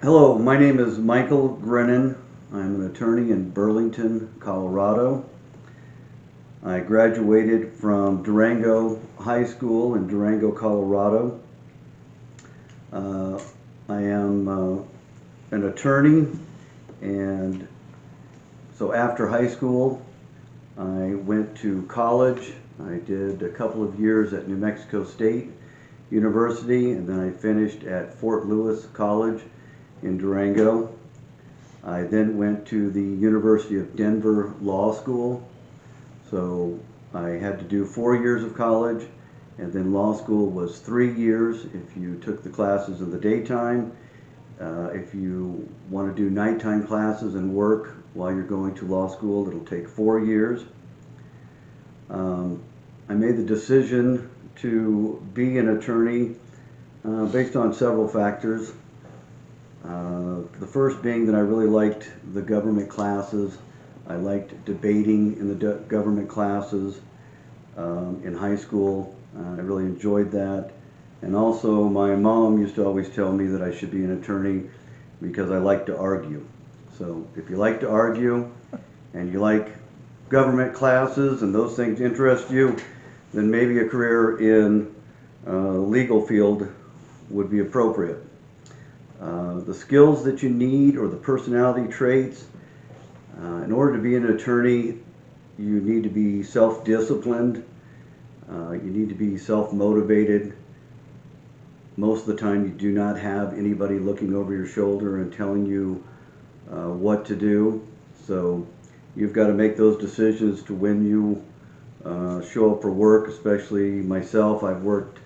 Hello, my name is Michael Grennan. I'm an attorney in Burlington, Colorado. I graduated from Durango High School in Durango, Colorado. Uh, I am an attorney, and so after high school, I went to college. I did a couple of years at New Mexico State University, and then I finished at Fort Lewis College in Durango. I then went to the University of Denver Law School. So I had to do 4 years of college, and then law school was 3 years if you took the classes in the daytime. If you want to do nighttime classes and work while you're going to law school, it'll take 4 years. I made the decision to be an attorney based on several factors. The first being that I really liked the government classes. I liked debating in the government classes in high school. I really enjoyed that. And also my mom used to always tell me that I should be an attorney because I like to argue. So if you like to argue and you like government classes and those things interest you, then maybe a career in the legal field would be appropriate. The skills that you need, or the personality traits, in order to be an attorney, you need to be self-disciplined, you need to be self-motivated. Most of the time you do not have anybody looking over your shoulder and telling you what to do. So you've got to make those decisions to when you show up for work. Especially myself, I've worked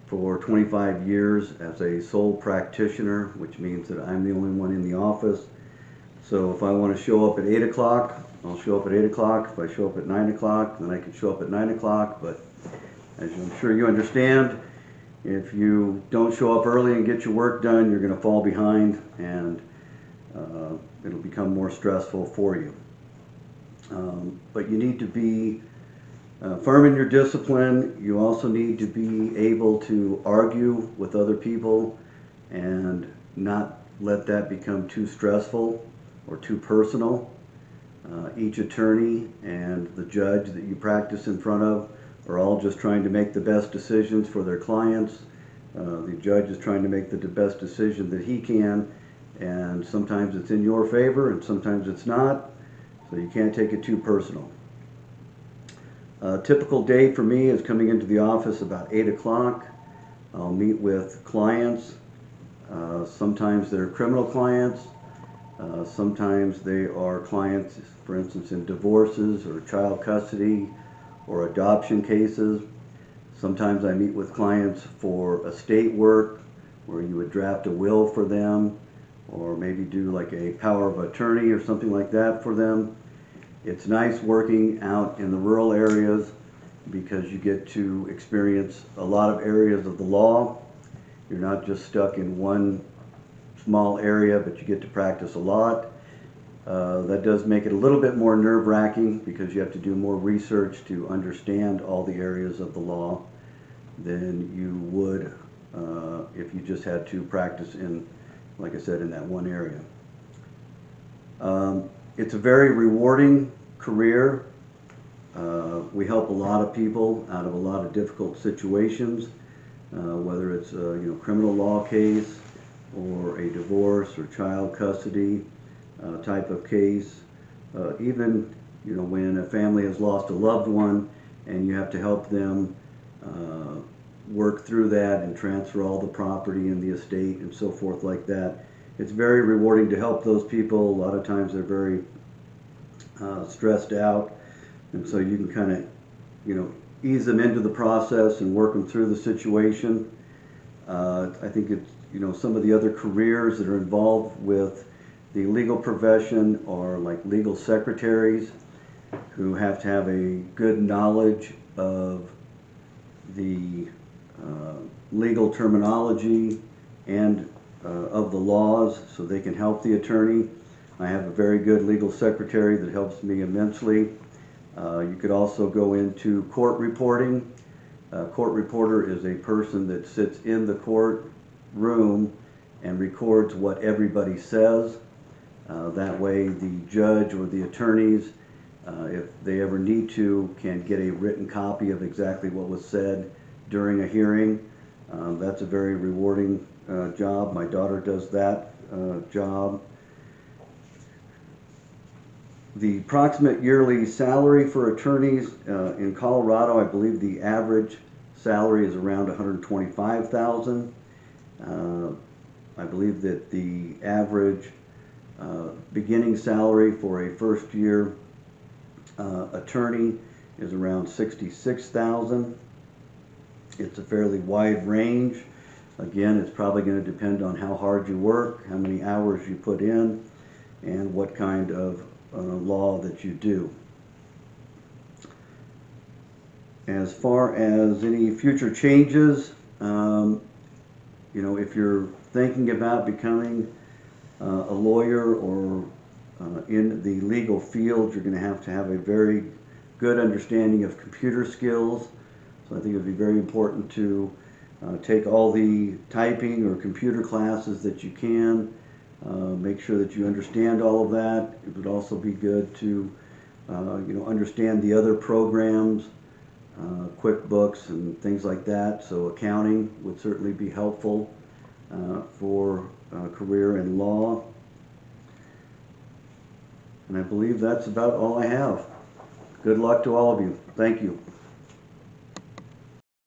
for 25 years as a sole practitioner, which means that I'm the only one in the office. So if I want to show up at 8 o'clock, I'll show up at 8 o'clock. If I show up at 9 o'clock, then I can show up at 9 o'clock. But as I'm sure you understand, if you don't show up early and get your work done, you're going to fall behind, and it'll become more stressful for you. But you need to be firm in your discipline. You also need to be able to argue with other people and not let that become too stressful or too personal. Each attorney and the judge that you practice in front of are all just trying to make the best decisions for their clients. The judge is trying to make the best decision that he can, and sometimes it's in your favor and sometimes it's not, so you can't take it too personal. A typical day for me is coming into the office about 8 o'clock. I'll meet with clients. Sometimes they're criminal clients. Sometimes they are clients, for instance, in divorces or child custody or adoption cases. Sometimes I meet with clients for estate work, where you would draft a will for them, or maybe do like a power of attorney or something like that for them. It's nice working out in the rural areas because you get to experience a lot of areas of the law. You're not just stuck in one small area, but you get to practice a lot. That does make it a little bit more nerve-wracking because you have to do more research to understand all the areas of the law than you would if you just had to practice in, like I said, in that one area. It's a very rewarding career. We help a lot of people out of a lot of difficult situations, whether it's a criminal law case or a divorce or child custody type of case. Even when a family has lost a loved one and you have to help them work through that and transfer all the property and the estate and so forth like that. It's very rewarding to help those people. A lot of times they're very stressed out, and so you can kind of ease them into the process and work them through the situation. I think it's some of the other careers that are involved with the legal profession are like legal secretaries, who have to have a good knowledge of the legal terminology and of the laws, so they can help the attorney. I have a very good legal secretary that helps me immensely. You could also go into court reporting. A court reporter is a person that sits in the court room and records what everybody says. That way the judge or the attorneys, if they ever need to, can get a written copy of exactly what was said during a hearing. That's a very rewarding job. My daughter does that job. The approximate yearly salary for attorneys in Colorado, I believe the average salary is around $125,000. I believe that the average beginning salary for a first year attorney is around $66,000. It's a fairly wide range. Again, it's probably going to depend on how hard you work, how many hours you put in, and what kind of law that you do. As far as any future changes, if you're thinking about becoming a lawyer or in the legal field, you're going to have a very good understanding of computer skills. So I think it would be very important to take all the typing or computer classes that you can. Make sure that you understand all of that. It would also be good to understand the other programs, QuickBooks and things like that. So accounting would certainly be helpful for a career in law. And I believe that's about all I have. Good luck to all of you. Thank you.